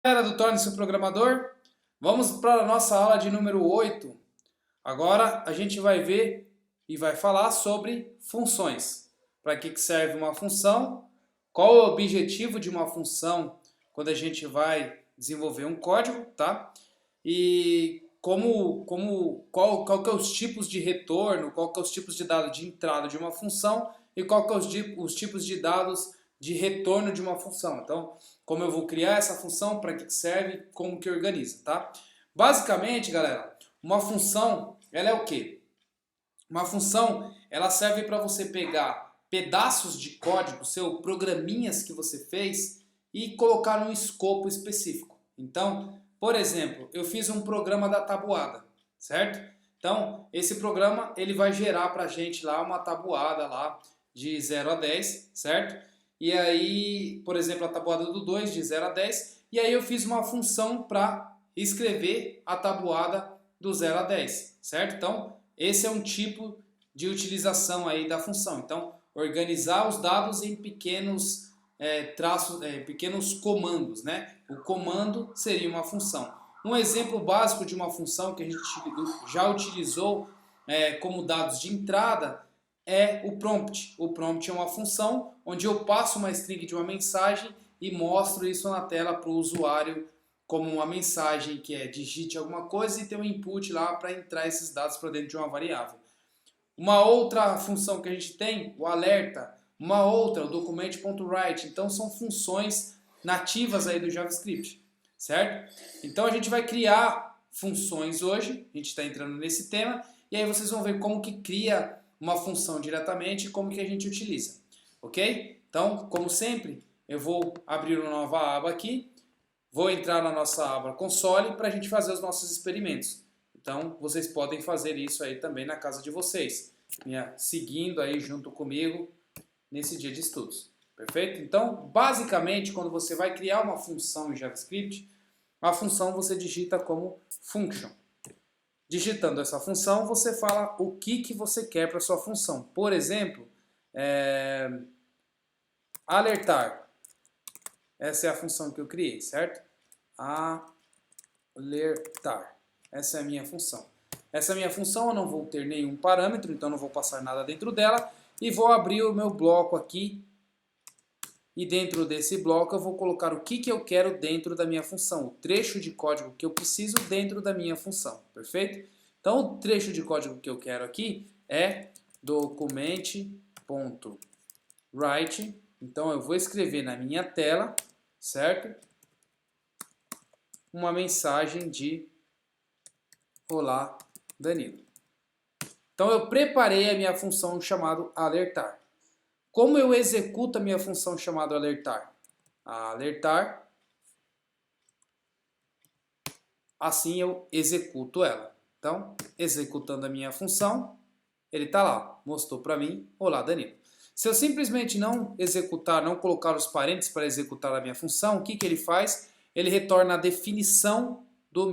Galera do Torne-se um Programador, vamos para a nossa aula de número 8. Agora a gente vai ver e vai falar sobre funções. Para que serve uma função, qual é o objetivo de uma função quando a gente vai desenvolver um código, tá? E qual que é os tipos de retorno, qual que é os tipos de dados de entrada de uma função e qual que é os tipos de dados de retorno de uma função. Então, como eu vou criar essa função, para que serve, como que organiza, tá? Basicamente, galera, uma função, ela é o quê? Uma função, ela serve para você pegar pedaços de código, seu programinhas que você fez e colocar num escopo específico. Então, por exemplo, eu fiz um programa da tabuada, certo? Então, esse programa ele vai gerar para a gente lá uma tabuada lá de 0 a 10, certo? E aí, por exemplo, a tabuada do 2 de 0 a 10, e aí eu fiz uma função para escrever a tabuada do 0 a 10, certo? Então, esse é um tipo de utilização aí da função. Então, organizar os dados em pequenos pequenos comandos, né? O comando seria uma função. Um exemplo básico de uma função que a gente já utilizou como dados de entrada é o prompt. O prompt é uma função onde eu passo uma string de uma mensagem e mostro isso na tela para o usuário como uma mensagem que é digite alguma coisa e tem um input lá para entrar esses dados para dentro de uma variável. Uma outra função que a gente tem, o alerta. Uma outra, o document.write. Então são funções nativas aí do JavaScript, certo? Então a gente vai criar funções hoje, a gente está entrando nesse tema, e aí vocês vão ver como que cria uma função diretamente e como que a gente utiliza, ok? Então, como sempre, eu vou abrir uma nova aba aqui, vou entrar na nossa aba console para a gente fazer os nossos experimentos. Então, vocês podem fazer isso aí também na casa de vocês, seguindo aí junto comigo nesse dia de estudos. Perfeito? Então, basicamente, quando você vai criar uma função em JavaScript, a função você digita como function. Digitando essa função, você fala o que você quer para a sua função. Por exemplo, alertar. Essa é a função que eu criei, certo? Alertar. Essa é a minha função. Essa minha função eu não vou ter nenhum parâmetro, então não vou passar nada dentro dela. E vou abrir o meu bloco aqui. E dentro desse bloco eu vou colocar o que eu quero dentro da minha função. O trecho de código que eu preciso dentro da minha função. Perfeito? Então o trecho de código que eu quero aqui é document.write. Então eu vou escrever na minha tela, certo? Uma mensagem de olá, Danilo. Então eu preparei a minha função chamada alertar. Como eu executo a minha função chamada alertar? Alertar. Assim eu executo ela. Então, executando a minha função, ele está lá, mostrou para mim, olá, Danilo. Se eu simplesmente não executar, não colocar os parênteses para executar a minha função, o que ele faz? Ele retorna a definição da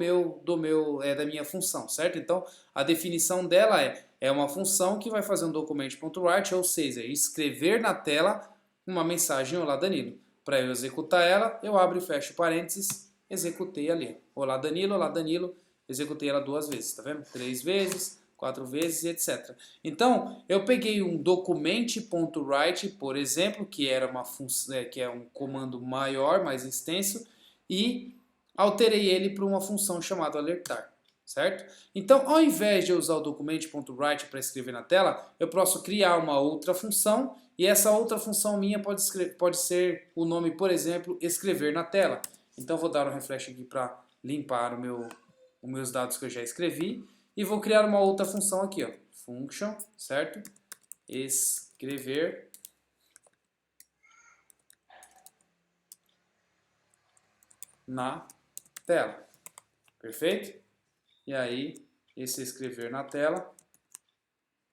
minha função, certo? Então, a definição dela é uma função que vai fazer um document.write, ou seja, escrever na tela uma mensagem olá, Danilo. Para eu executar ela, eu abro e fecho parênteses, executei ali. Olá, Danilo, executei ela 2 vezes, tá vendo? 3 vezes, 4 vezes, etc. Então, eu peguei um document.write, por exemplo, que era que é um comando maior, mais extenso, e alterei ele para uma função chamada alertar, certo? Então, ao invés de eu usar o document.write para escrever na tela, eu posso criar uma outra função, e essa outra função minha pode ser o nome, por exemplo, escrever na tela. Então, vou dar um refresh aqui para limpar os meus dados que eu já escrevi, e vou criar uma outra função aqui, ó, function, certo? Escrever na tela. Perfeito? E aí, esse escrever na tela,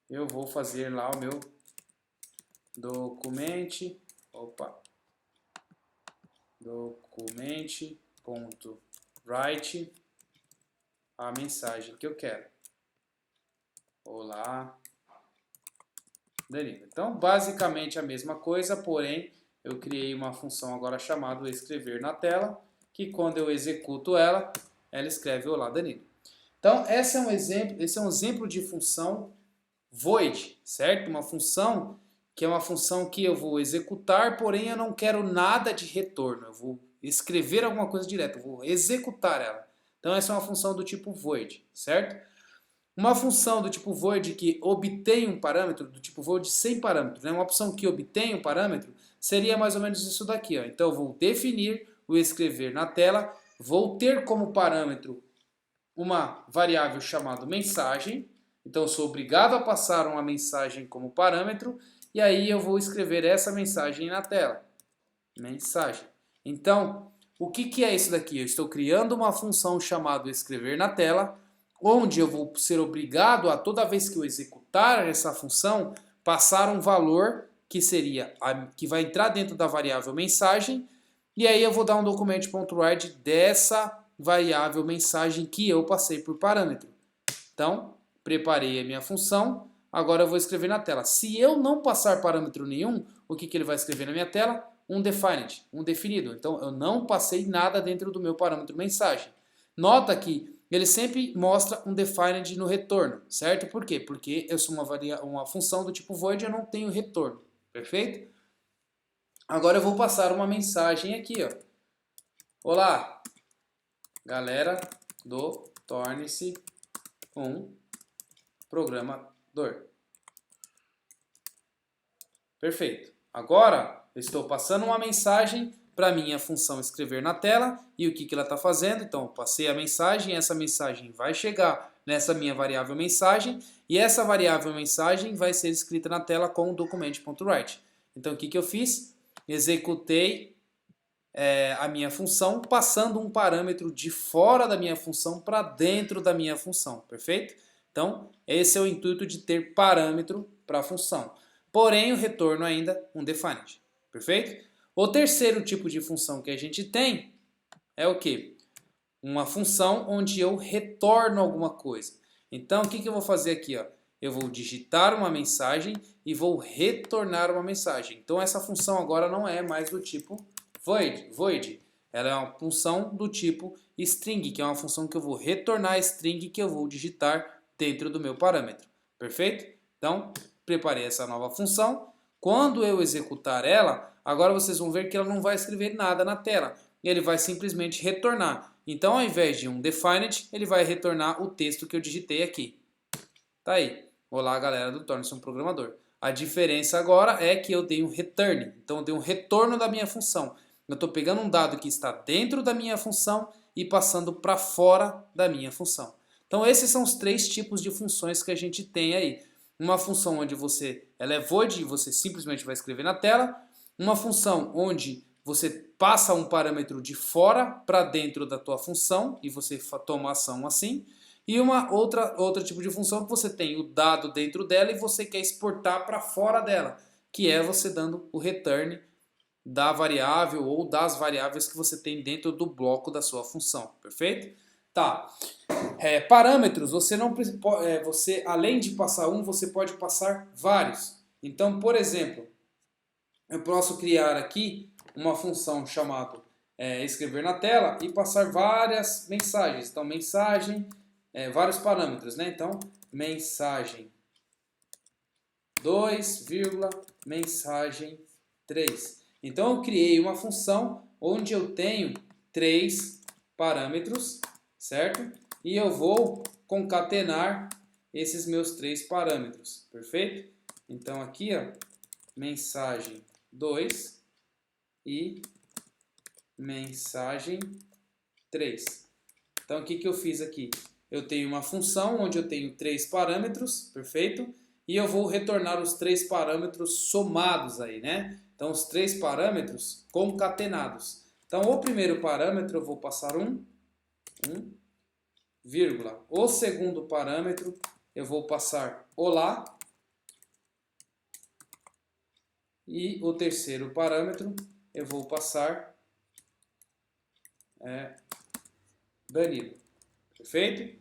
eu vou fazer lá o meu document.write a mensagem que eu quero. Olá, Danilo. Então, basicamente a mesma coisa, porém, eu criei uma função agora chamada escrever na tela, que quando eu executo ela, ela escreve olá, Danilo. Então, esse é um exemplo de função void, certo? Uma função que é uma função que eu vou executar, porém eu não quero nada de retorno. Eu vou escrever alguma coisa direto, eu vou executar ela. Então, essa é uma função do tipo void, certo? Uma função do tipo void que obtém um parâmetro, do tipo void sem parâmetro, né? Uma opção que obtém um parâmetro, seria mais ou menos isso daqui. Ó. Então eu vou definir o escrever na tela, vou ter como parâmetro uma variável chamada mensagem, então eu sou obrigado a passar uma mensagem como parâmetro, e aí eu vou escrever essa mensagem na tela. Mensagem. Então, o que é isso daqui? Eu estou criando uma função chamada escrever na tela, onde eu vou ser obrigado a, toda vez que eu executar essa função, passar um valor que seria que vai entrar dentro da variável mensagem, e aí eu vou dar um document.write dessa variável mensagem que eu passei por parâmetro. Então, preparei a minha função, agora eu vou escrever na tela. Se eu não passar parâmetro nenhum, o que ele vai escrever na minha tela? Um defined, um definido. Então, eu não passei nada dentro do meu parâmetro mensagem. Nota que ele sempre mostra um defined no retorno, certo? Por quê? Porque eu sou uma função do tipo void e eu não tenho retorno, perfeito? Agora eu vou passar uma mensagem aqui, ó. Olá, galera do Torne-se um programador. Perfeito. Agora eu estou passando uma mensagem para a minha função escrever na tela e o que ela está fazendo. Então eu passei a mensagem, essa mensagem vai chegar nessa minha variável mensagem e essa variável mensagem vai ser escrita na tela com o document.write. Então o que eu fiz? Executei a minha função passando um parâmetro de fora da minha função para dentro da minha função, perfeito? Então, esse é o intuito de ter parâmetro para a função. Porém, o retorno ainda undefined, perfeito? O terceiro tipo de função que a gente tem é o quê? Uma função onde eu retorno alguma coisa. Então, o que eu vou fazer aqui? Ó? Eu vou digitar uma mensagem e vou retornar uma mensagem. Então, essa função agora não é mais do tipo void. Ela é uma função do tipo string, que é uma função que eu vou retornar a string que eu vou digitar dentro do meu parâmetro. Perfeito? Então, preparei essa nova função. Quando eu executar ela, agora vocês vão ver que ela não vai escrever nada na tela. Ele vai simplesmente retornar. Então, ao invés de um defined, ele vai retornar o texto que eu digitei aqui. Tá aí. Olá, galera do Torne-se um Programador. A diferença agora é que eu dei um return. Então, eu dei um retorno da minha função. Eu estou pegando um dado que está dentro da minha função e passando para fora da minha função. Então, esses são os três tipos de funções que a gente tem aí. Uma função onde ela é void e você simplesmente vai escrever na tela. Uma função onde você passa um parâmetro de fora para dentro da tua função e você toma ação assim. E uma outra tipo de função que você tem o dado dentro dela e você quer exportar para fora dela, que é você dando o return da variável ou das variáveis que você tem dentro do bloco da sua função, perfeito? Tá. Parâmetros, você não você além de passar um, você pode passar vários. Então, por exemplo, eu posso criar aqui uma função chamada escrever na tela e passar várias mensagens. Então, mensagem, vários parâmetros, né? Então, mensagem 2, mensagem 3. Então, eu criei uma função onde eu tenho 3 parâmetros, certo? E eu vou concatenar esses meus 3 parâmetros, perfeito? Então, aqui, ó, mensagem 2 e mensagem 3. Então, o que eu fiz aqui? Eu tenho uma função onde eu tenho 3 parâmetros, perfeito? E eu vou retornar os 3 parâmetros somados aí, né? Então, os 3 parâmetros concatenados. Então, o primeiro parâmetro eu vou passar vírgula. O segundo parâmetro eu vou passar olá. E o terceiro parâmetro eu vou passar Danilo. Perfeito?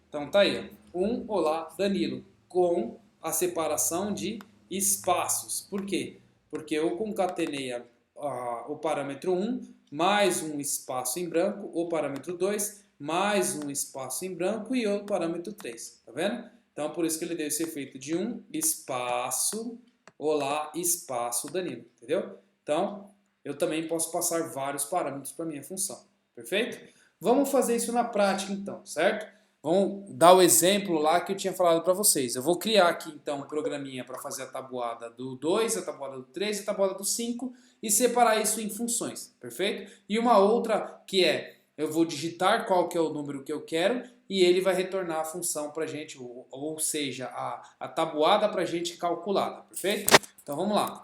Então tá aí, ó. Olá, Danilo, com a separação de espaços. Por quê? Porque eu concatenei o parâmetro 1 mais um espaço em branco, o parâmetro 2, mais um espaço em branco e o parâmetro 3. Tá vendo? Então, por isso que ele deve ser feito de um espaço, olá, espaço Danilo. Entendeu? Então, eu também posso passar vários parâmetros para minha função. Perfeito? Vamos fazer isso na prática, então, certo? Vamos dar o exemplo lá que eu tinha falado para vocês. Eu vou criar aqui, então, um programinha para fazer a tabuada do 2, a tabuada do 3 e a tabuada do 5 e separar isso em funções, perfeito? E uma outra que é, eu vou digitar qual que é o número que eu quero e ele vai retornar a função para a gente, ou seja, a tabuada para a gente calculada, perfeito? Então, vamos lá.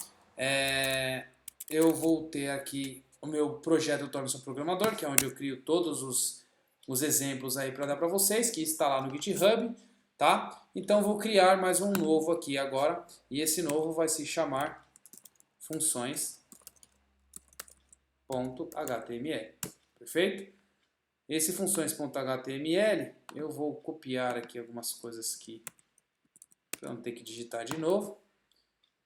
Eu vou ter aqui o meu projeto Torne-se um Programador, que é onde eu crio todos os exemplos aí para dar para vocês, que está lá no GitHub, tá? Então vou criar mais um novo aqui agora, e esse novo vai se chamar funções.html, perfeito? Esse funções.html, eu vou copiar aqui algumas coisas aqui, para não ter que digitar de novo,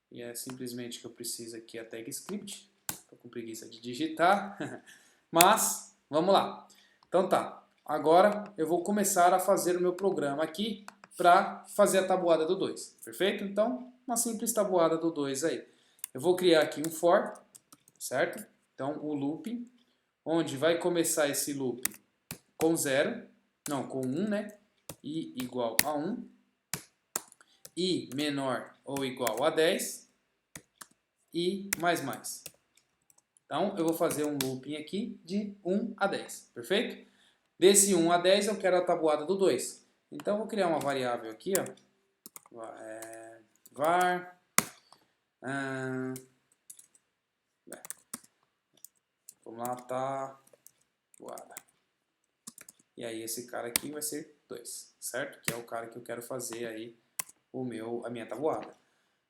e é simplesmente que eu preciso aqui a tag script, estou com preguiça de digitar, mas vamos lá. Então tá, agora eu vou começar a fazer o meu programa aqui para fazer a tabuada do 2, perfeito? Então, uma simples tabuada do 2 aí. Eu vou criar aqui um for, certo? Então, o looping, onde vai começar esse loop com 0, não, com 1, né? I igual a 1, I menor ou igual a 10, e mais. Então, eu vou fazer um looping aqui de 1 a 10, perfeito? Desse 1 a 10 eu quero a tabuada do 2. Então, eu vou criar uma variável aqui, ó. Var. Vamos lá, tabuada. E aí, esse cara aqui vai ser 2, certo? Que é o cara que eu quero fazer aí a minha tabuada.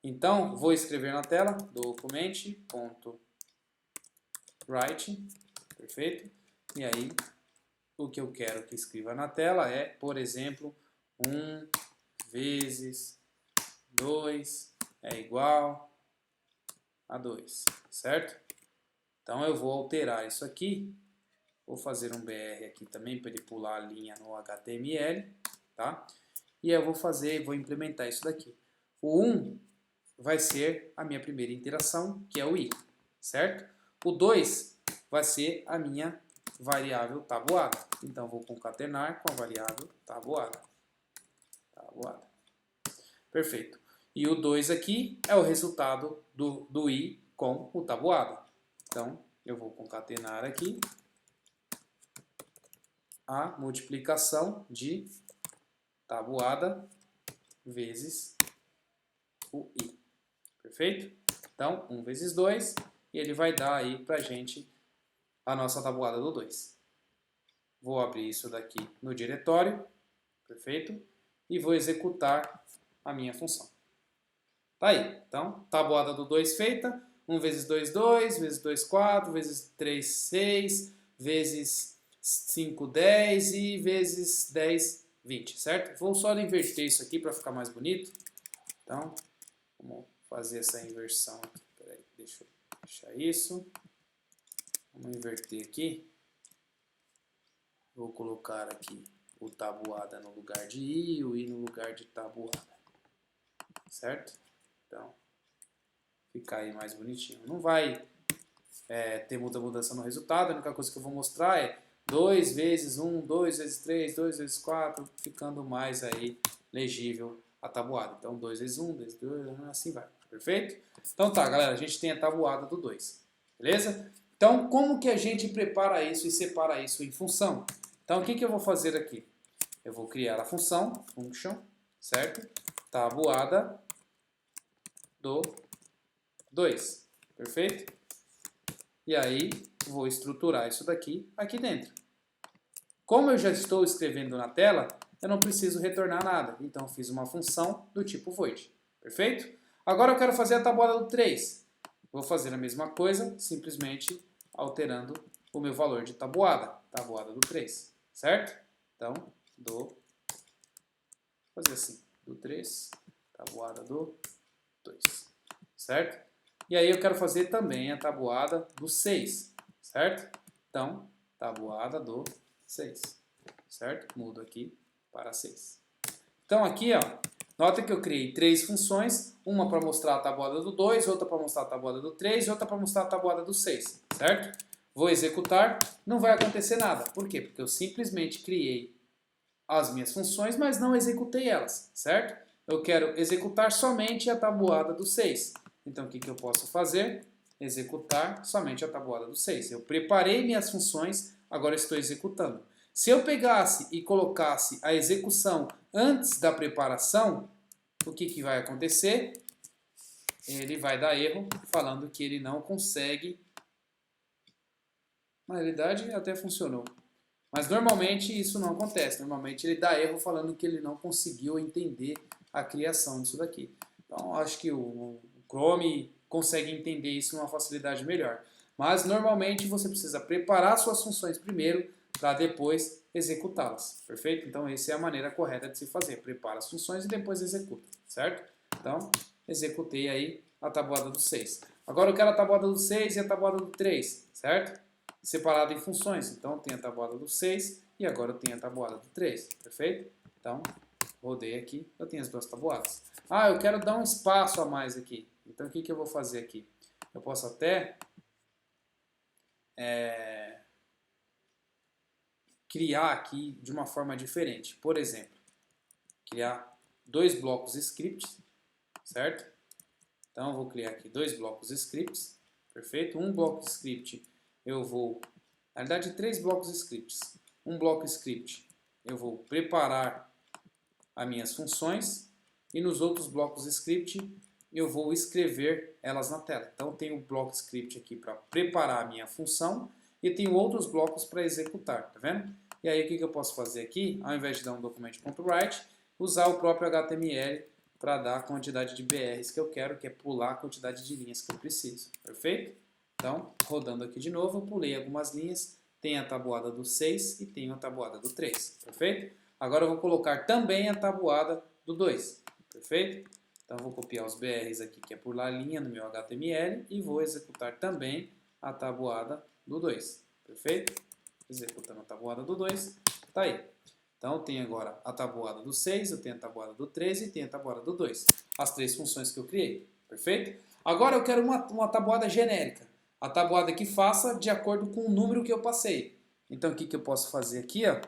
Então, vou escrever na tela, document.write, perfeito? E aí, o que eu quero que escreva na tela é, por exemplo, 1 vezes 2 é igual a 2, certo? Então, eu vou alterar isso aqui, vou fazer um BR aqui também para ele pular a linha no HTML, tá? E eu vou implementar isso daqui. O 1 vai ser a minha primeira interação, que é o i, certo? O 2 vai ser a minha variável tabuada. Então, vou concatenar com a variável tabuada. Perfeito. E o 2 aqui é o resultado do i com o tabuado. Então, eu vou concatenar aqui a multiplicação de tabuada vezes o i. Perfeito? Então, 1 vezes 2, e ele vai dar aí pra gente a nossa tabuada do 2. Vou abrir isso daqui no diretório, perfeito? E vou executar a minha função. Tá aí. Então, tabuada do 2 feita. 1 vezes 2, 2, vezes 2, 4, vezes 3, 6, vezes 5, 10 e vezes 10, 20, certo? Vou só inverter isso aqui para ficar mais bonito. Então, vamos fazer essa inversão aqui. Peraí, deixa eu deixar isso. Vamos inverter aqui. Vou colocar aqui o tabuada no lugar de i e o i no lugar de tabuada. Certo? Então, ficar aí mais bonitinho. Não vai ter muita mudança no resultado. A única coisa que eu vou mostrar é 2 vezes 1, 2 vezes 3, 2 vezes 4, ficando mais aí legível a tabuada. Então, 2 vezes 1, 2 vezes 2, assim vai. Perfeito? Então tá, galera, a gente tem a tabuada do 2. Beleza? Então, como que a gente prepara isso e separa isso em função? Então, o que eu vou fazer aqui? Eu vou criar a função, function, certo? Tabuada do 2. Perfeito? E aí, vou estruturar isso daqui aqui dentro. Como eu já estou escrevendo na tela, eu não preciso retornar nada. Então, fiz uma função do tipo void. Perfeito? Agora eu quero fazer a tabuada do 3. Vou fazer a mesma coisa, simplesmente alterando o meu valor de tabuada. Tabuada do 3. Certo? Então, vou fazer assim. Do 3, tabuada do 2. Certo? E aí eu quero fazer também a tabuada do 6. Certo? Então, tabuada do 6, certo? Mudo aqui para 6. Então aqui, ó, nota que eu criei 3 funções, uma para mostrar a tabuada do 2, outra para mostrar a tabuada do 3 e outra para mostrar a tabuada do 6, certo? Vou executar, não vai acontecer nada. Por quê? Porque eu simplesmente criei as minhas funções, mas não executei elas, certo? Eu quero executar somente a tabuada do 6. Então o que eu posso fazer? Executar somente a tabuada do 6. Eu preparei minhas funções, agora estou executando. Se eu pegasse e colocasse a execução antes da preparação, o que vai acontecer? Ele vai dar erro, falando que ele não consegue. Na realidade, até funcionou. Mas normalmente isso não acontece. Normalmente ele dá erro falando que ele não conseguiu entender a criação disso daqui. Então acho que o Chrome consegue entender isso numa facilidade melhor. Mas normalmente você precisa preparar suas funções primeiro para depois executá-las. Perfeito? Então essa é a maneira correta de se fazer. Prepara as funções e depois executa. Certo? Então executei aí a tabuada do 6. Agora eu quero a tabuada do 6 e a tabuada do 3. Certo? Separado em funções. Então, tem a tabuada do 6 e agora eu tenho a tabuada do 3. Perfeito? Então, rodei aqui, eu tenho as duas tabuadas. Ah, eu quero dar um espaço a mais aqui. Então, o que eu vou fazer aqui? Eu posso até criar aqui de uma forma diferente. Por exemplo, criar 2 blocos scripts, certo? Então, eu vou criar aqui 2 blocos scripts. Perfeito? Um bloco script eu vou, na verdade, 3 blocos scripts. Um bloco script eu vou preparar as minhas funções e nos outros blocos script eu vou escrever elas na tela. Então, eu tenho o bloco script aqui para preparar a minha função e tenho outros blocos para executar, tá vendo? E aí, o que eu posso fazer aqui? Ao invés de dar um documento.write, usar o próprio HTML para dar a quantidade de BRs que eu quero, que é pular a quantidade de linhas que eu preciso. Perfeito? Então, rodando aqui de novo, eu pulei algumas linhas, tem a tabuada do 6 e tenho a tabuada do 3, perfeito? Agora eu vou colocar também a tabuada do 2, perfeito? Então, eu vou copiar os BRs aqui, que é pular linha no meu HTML, e vou executar também a tabuada do 2, perfeito? Executando a tabuada do 2, tá aí. Então, eu tenho agora a tabuada do 6, eu tenho a tabuada do 3 e tenho a tabuada do 2. As 3 funções que eu criei, perfeito? Agora eu quero uma tabuada genérica. A tabuada que faça de acordo com o número que eu passei. Então, o que eu posso fazer aqui? Ó?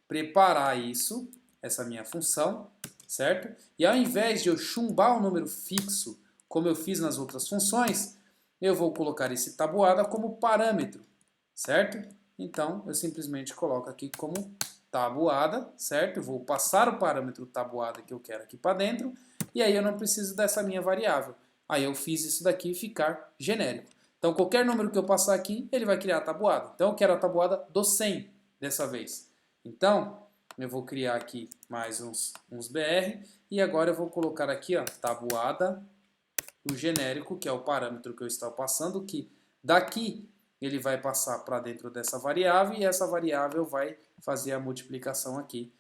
Preparar isso, essa minha função, certo? E ao invés de eu chumbar um número fixo, como eu fiz nas outras funções, eu vou colocar esse tabuada como parâmetro, certo? Então, eu simplesmente coloco aqui como tabuada, certo? Eu vou passar o parâmetro tabuada que eu quero aqui para dentro, e aí eu não preciso dessa minha variável. Aí eu fiz isso daqui ficar genérico. Então, qualquer número que eu passar aqui, ele vai criar a tabuada. Então, eu quero a tabuada do 100 dessa vez. Então, eu vou criar aqui mais uns BR. E agora eu vou colocar aqui, ó, tabuada do genérico, que é o parâmetro que eu estou passando, que daqui ele vai passar para dentro dessa variável. E essa variável vai fazer a multiplicação aqui,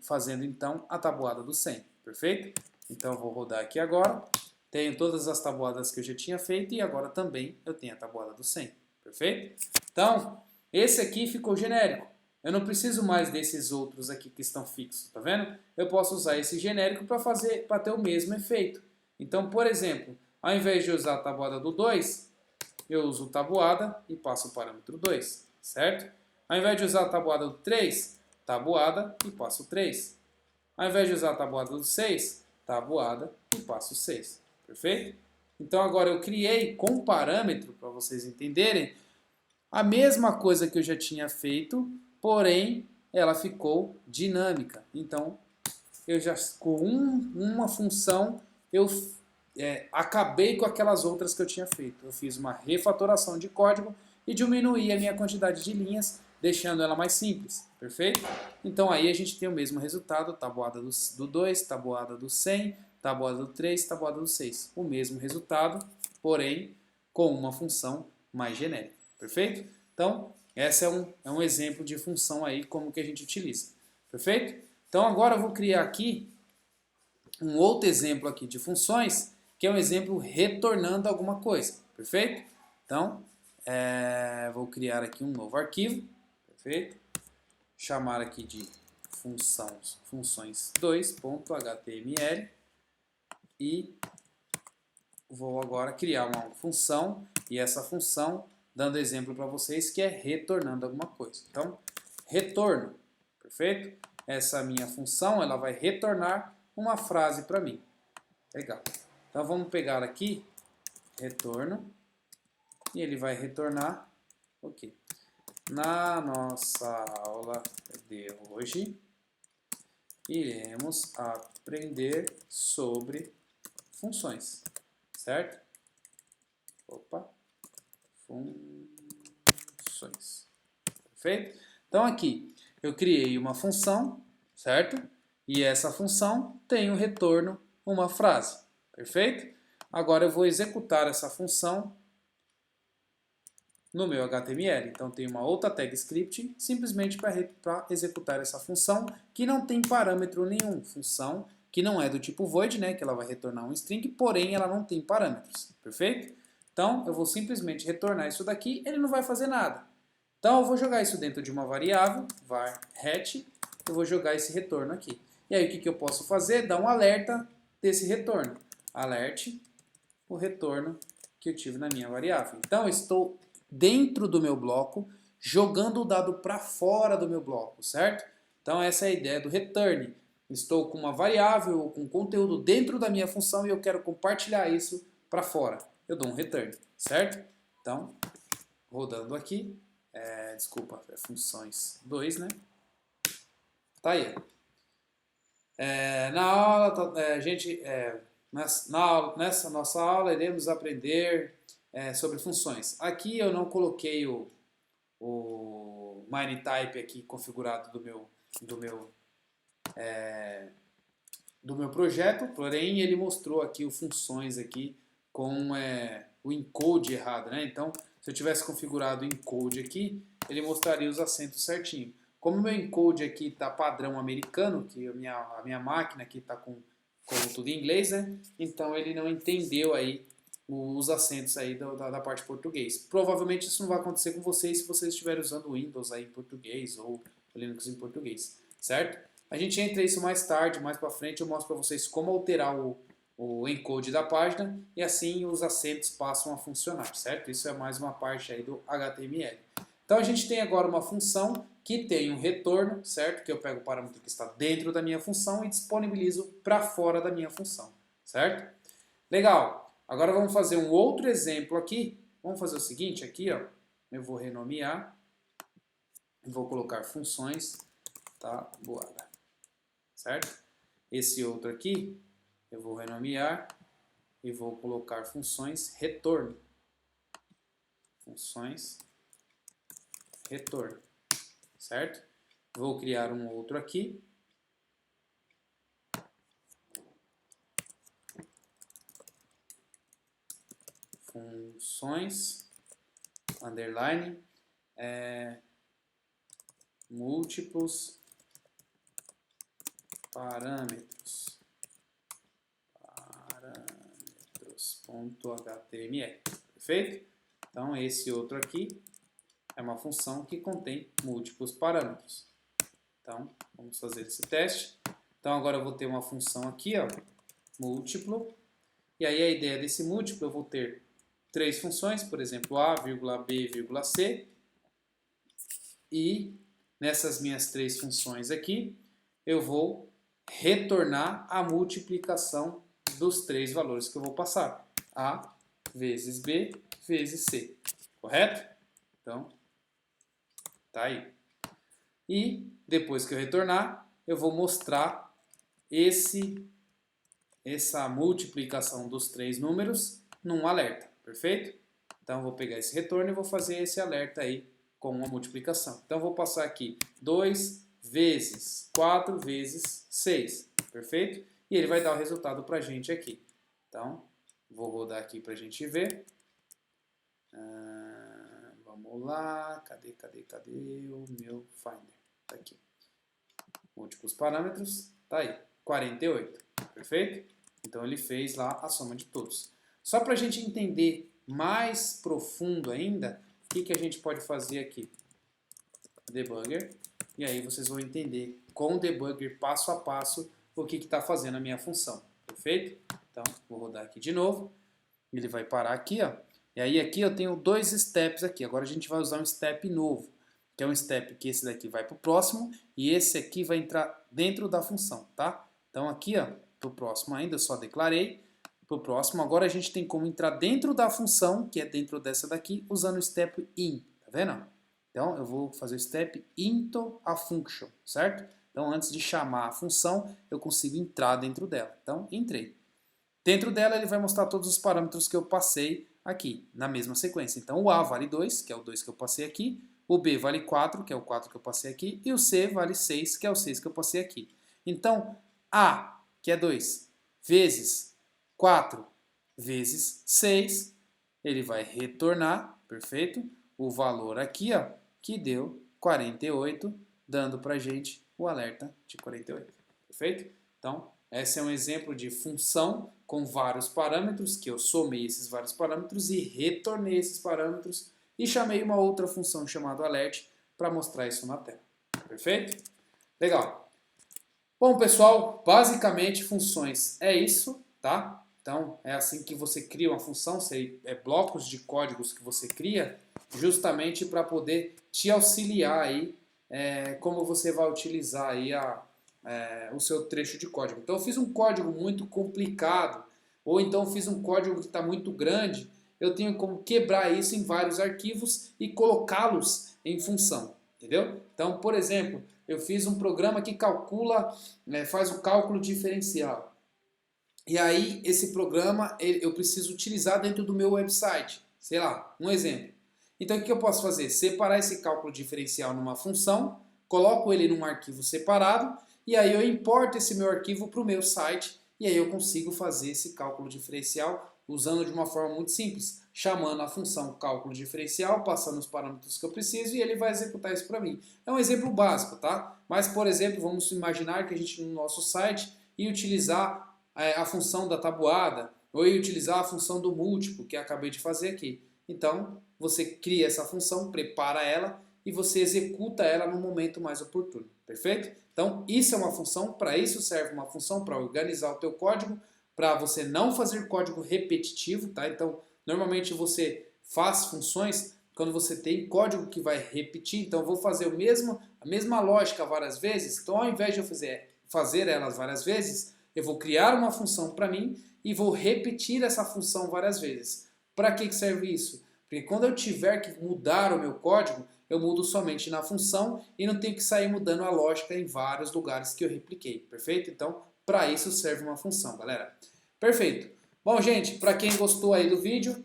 fazendo então a tabuada do 100. Perfeito? Então, eu vou rodar aqui agora. Tenho todas as tabuadas que eu já tinha feito e agora também eu tenho a tabuada do 100. Perfeito? Então, esse aqui ficou genérico. Eu não preciso mais desses outros aqui que estão fixos, tá vendo? Eu posso usar esse genérico para ter o mesmo efeito. Então, por exemplo, ao invés de usar a tabuada do 2, eu uso tabuada e passo o parâmetro 2, certo? Ao invés de usar a tabuada do 3, tabuada e passo o 3. Ao invés de usar a tabuada do 6, tabuada e passo o 6. Perfeito? Então agora eu criei com parâmetro, para vocês entenderem, a mesma coisa que eu já tinha feito, porém ela ficou dinâmica. Então eu já com uma função eu acabei com aquelas outras que eu tinha feito. Eu fiz uma refatoração de código e diminuí a minha quantidade de linhas, deixando ela mais simples. Perfeito? Então aí a gente tem o mesmo resultado, tabuada do 2, tabuada do 100, tabuada do 3, tabuada do 6. O mesmo resultado, porém com uma função mais genérica. Perfeito? Então, esse é um exemplo de função aí, como que a gente utiliza. Perfeito? Então agora eu vou criar aqui um outro exemplo aqui de funções, que é um exemplo retornando alguma coisa. Perfeito? Então, Vou criar aqui um novo arquivo, perfeito? Chamar aqui de funções2.html e vou agora criar uma função, e essa função, dando exemplo para vocês, que é retornando alguma coisa. Então, retorno, perfeito? Essa minha função, ela vai retornar uma frase para mim. Legal. Então, vamos pegar aqui, retorno, e ele vai retornar, ok. Na nossa aula de hoje, iremos aprender sobre funções, certo? Opa, funções, perfeito? Então aqui, eu criei uma função, certo? E essa função tem um retorno, uma frase, perfeito? Agora eu vou executar essa função no meu HTML. Então tem uma outra tag script simplesmente para executar essa função que não tem parâmetro nenhum. Função que não é do tipo void, né, que ela vai retornar um string, porém ela não tem parâmetros, perfeito? Então eu vou simplesmente retornar isso daqui, ele não vai fazer nada. Então eu vou jogar isso dentro de uma variável, var hat, eu vou jogar esse retorno aqui. E aí o que eu posso fazer? Dar um alerta desse retorno. Alerte o retorno que eu tive na minha variável. Então eu estou dentro do meu bloco, jogando o dado para fora do meu bloco, certo? Então essa é a ideia do return. Estou com uma variável ou com conteúdo dentro da minha função e eu quero compartilhar isso para fora. Eu dou um return, certo? Então, rodando aqui, desculpa, é funções 2, né? Tá aí. Na aula, nessa nossa aula iremos aprender sobre funções. Aqui eu não coloquei o MineType aqui configurado do meu projeto, porém ele mostrou aqui o funções aqui com o encode errado, né? Então, se eu tivesse configurado o encode aqui, ele mostraria os acentos certinho. Como o meu encode aqui está padrão americano, que a minha máquina aqui está com tudo em inglês, né? Então ele não entendeu aí os acentos aí da parte português. Provavelmente isso não vai acontecer com vocês se vocês estiverem usando o Windows aí em português ou o Linux em português, certo? A gente entra isso mais tarde, mais para frente, eu mostro para vocês como alterar o encode da página e assim os acentos passam a funcionar, certo? Isso é mais uma parte aí do HTML. Então a gente tem agora uma função que tem um retorno, certo? Que eu pego o parâmetro que está dentro da minha função e disponibilizo para fora da minha função, certo? Legal. Agora vamos fazer um outro exemplo aqui. Vamos fazer o seguinte aqui, ó. Eu vou renomear, vou colocar funções tabuada, certo? Esse outro aqui eu vou renomear e vou colocar funções retorno. Funções retorno, certo? Vou criar um outro aqui. Funções, underline, múltiplos parâmetros.html, perfeito? Então esse outro aqui é uma função que contém múltiplos parâmetros. Então vamos fazer esse teste. Então agora eu vou ter uma função aqui, ó, múltiplo, e aí a ideia desse múltiplo eu vou ter três funções, por exemplo, a, b, c, e nessas minhas três funções aqui, eu vou retornar a multiplicação dos três valores que eu vou passar. A vezes B vezes C, correto? Então, tá aí. E depois que eu retornar, eu vou mostrar essa multiplicação dos três números num alerta, perfeito? Então, eu vou pegar esse retorno e vou fazer esse alerta aí com uma multiplicação. Então, eu vou passar aqui 2 vezes 4 vezes 6, perfeito? E ele vai dar o resultado para a gente aqui. Então, vou rodar aqui para a gente ver. Vamos lá, cadê o meu Finder? Tá aqui. Múltiplos parâmetros, tá aí, 48, perfeito? Então ele fez lá a soma de todos. Só para a gente entender mais profundo ainda, que a gente pode fazer aqui? Debugger. E aí vocês vão entender com o debugger, passo a passo, o que está fazendo a minha função. Perfeito? Então, vou rodar aqui de novo. Ele vai parar aqui, ó. E aí aqui eu tenho dois steps aqui. Agora a gente vai usar um step novo, que é um step que esse daqui vai para o próximo e esse aqui vai entrar dentro da função, tá? Então aqui, ó, para o próximo ainda eu só declarei. Para o próximo, agora a gente tem como entrar dentro da função, que é dentro dessa daqui, usando o step in, tá vendo? Então eu vou fazer o step into a function, certo? Então antes de chamar a função, eu consigo entrar dentro dela. Então entrei. Dentro dela ele vai mostrar todos os parâmetros que eu passei aqui, na mesma sequência. Então o A vale 2, que é o 2 que eu passei aqui, o B vale 4, que é o 4 que eu passei aqui, e o C vale 6, que é o 6 que eu passei aqui. Então A, que é 2, vezes 4 vezes 6, ele vai retornar, perfeito? O valor aqui, ó, que deu 48, dando pra gente o alerta de 48, perfeito? Então, esse é um exemplo de função com vários parâmetros, que eu somei esses vários parâmetros e retornei esses parâmetros e chamei uma outra função chamada alert para mostrar isso na tela. Perfeito? Legal. Bom, pessoal, basicamente funções é isso, tá? Então, é assim que você cria uma função, é blocos de códigos que você cria justamente para poder te auxiliar aí como você vai utilizar aí o seu trecho de código. Então eu fiz um código muito complicado, ou então fiz um código que está muito grande, eu tenho como quebrar isso em vários arquivos e colocá-los em função, entendeu? Então, por exemplo, eu fiz um programa que calcula, faz o cálculo diferencial. E aí, esse programa eu preciso utilizar dentro do meu website. Sei lá, um exemplo. Então, o que eu posso fazer? Separar esse cálculo diferencial numa função, coloco ele num arquivo separado, e aí eu importo esse meu arquivo para o meu site, e aí eu consigo fazer esse cálculo diferencial usando de uma forma muito simples, chamando a função cálculo diferencial, passando os parâmetros que eu preciso, e ele vai executar isso para mim. É um exemplo básico, tá? Mas, por exemplo, vamos imaginar que a gente no nosso site ia utilizar a função da tabuada, ou ia utilizar a função do múltiplo, que eu acabei de fazer aqui. Então, você cria essa função, prepara ela e você executa ela no momento mais oportuno, perfeito? Então, isso é uma função, para isso serve uma função, para organizar o teu código, para você não fazer código repetitivo, tá? Então, normalmente você faz funções quando você tem código que vai repetir, então eu vou fazer a mesma lógica várias vezes, então ao invés de eu fazer elas várias vezes, eu vou criar uma função para mim e vou repetir essa função várias vezes. Para que serve isso? Porque quando eu tiver que mudar o meu código, eu mudo somente na função e não tenho que sair mudando a lógica em vários lugares que eu repliquei, perfeito? Então, para isso serve uma função, galera. Perfeito. Bom, gente, para quem gostou aí do vídeo,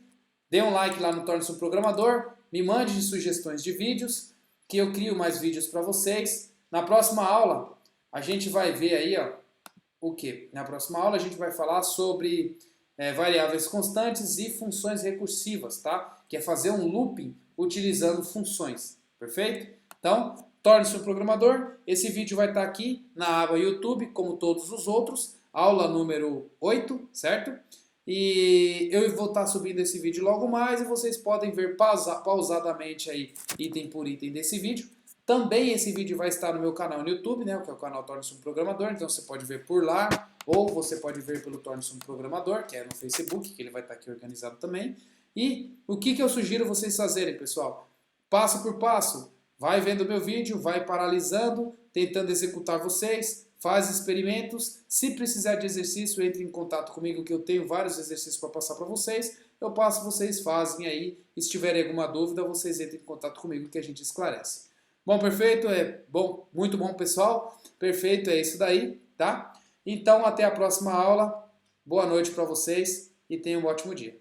dê um like lá no Torne-se um Programador, me mande sugestões de vídeos, que eu crio mais vídeos para vocês. Na próxima aula, a gente vai ver aí, ó, o que? Na próxima aula a gente vai falar sobre variáveis constantes e funções recursivas, tá? Que é fazer um looping utilizando funções, perfeito? Então, torne-se um programador. Esse vídeo vai estar aqui na aba YouTube, como todos os outros, aula número 8, certo? E eu vou estar subindo esse vídeo logo mais e vocês podem ver pausadamente aí, item por item desse vídeo. Também esse vídeo vai estar no meu canal no YouTube, né, que é o canal Torne-se um Programador, então você pode ver por lá, ou você pode ver pelo Torne-se um Programador, que é no Facebook, que ele vai estar aqui organizado também. E o que eu sugiro vocês fazerem, pessoal? Passo por passo, vai vendo meu vídeo, vai paralisando, tentando executar vocês, faz experimentos. Se precisar de exercício, entre em contato comigo, que eu tenho vários exercícios para passar para vocês. Eu passo, vocês fazem aí. E se tiverem alguma dúvida, vocês entrem em contato comigo que a gente esclarece. Bom, perfeito, muito bom, pessoal. Perfeito, é isso daí, tá? Então, até a próxima aula. Boa noite para vocês e tenham um ótimo dia.